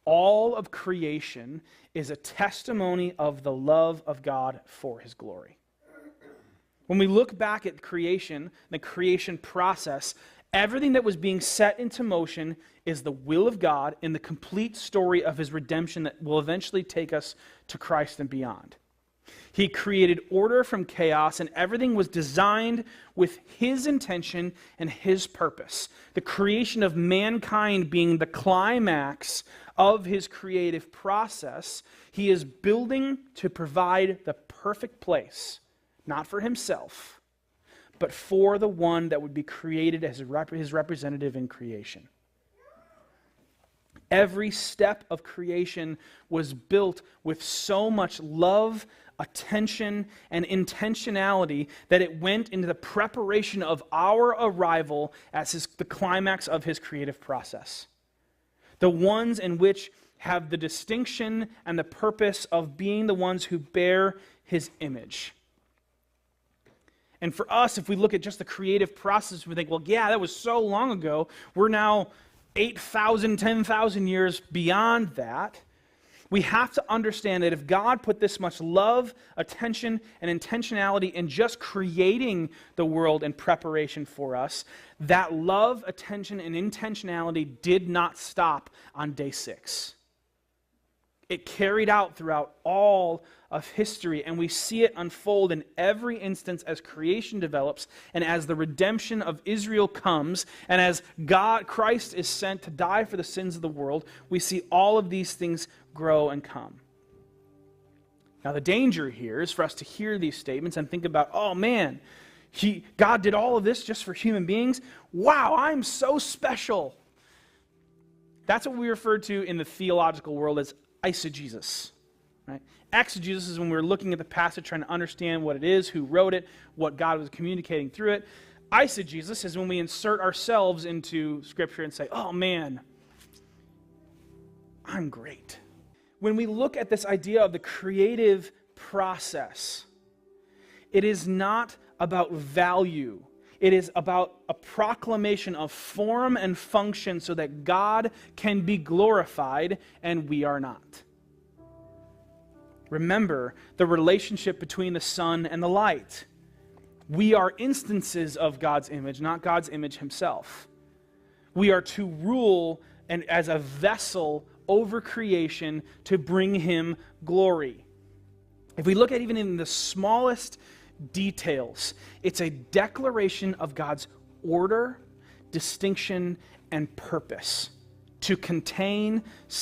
All of creation is a testimony of the love of God for his glory. When we look back at creation, the creation process, everything that was being set into motion is the will of God in the complete story of his redemption that will eventually take us to Christ and beyond. He created order from chaos, and everything was designed with his intention and his purpose. The creation of mankind being the climax of his creative process, he is building to provide the perfect place, not for himself, but for the one that would be created as his representative in creation. Every step of creation was built with so much love, attention, and intentionality that it went into the preparation of our arrival as the climax of his creative process. The ones in which have the distinction and the purpose of being the ones who bear his image. And for us, if we look at just the creative process, we think, well, yeah, that was so long ago. We're now 8,000, 10,000 years beyond that. We have to understand that if God put this much love, attention, and intentionality in just creating the world in preparation for us, that love, attention, and intentionality did not stop on day 6. It carried out throughout all of history, and we see it unfold in every instance as creation develops and as the redemption of Israel comes, and as Christ is sent to die for the sins of the world, we see all of these things grow and come. Now the danger here is for us to hear these statements and think about, oh man, God did all of this just for human beings? Wow, I'm so special. That's what we refer to in the theological world as eisegesis. Right? Exegesis is when we're looking at the passage trying to understand what it is, who wrote it, what God was communicating through it. Eisegesis is when we insert ourselves into Scripture and say, oh man, I'm great. When we look at this idea of the creative process, it is not about value. It is about a proclamation of form and function so that God can be glorified and we are not. Remember the relationship between the sun and the light. We are instances of God's image, not God's image himself. We are to rule and as a vessel over creation to bring him glory. If we look at even in the smallest details, it's a declaration of God's order, distinction, and purpose to contain,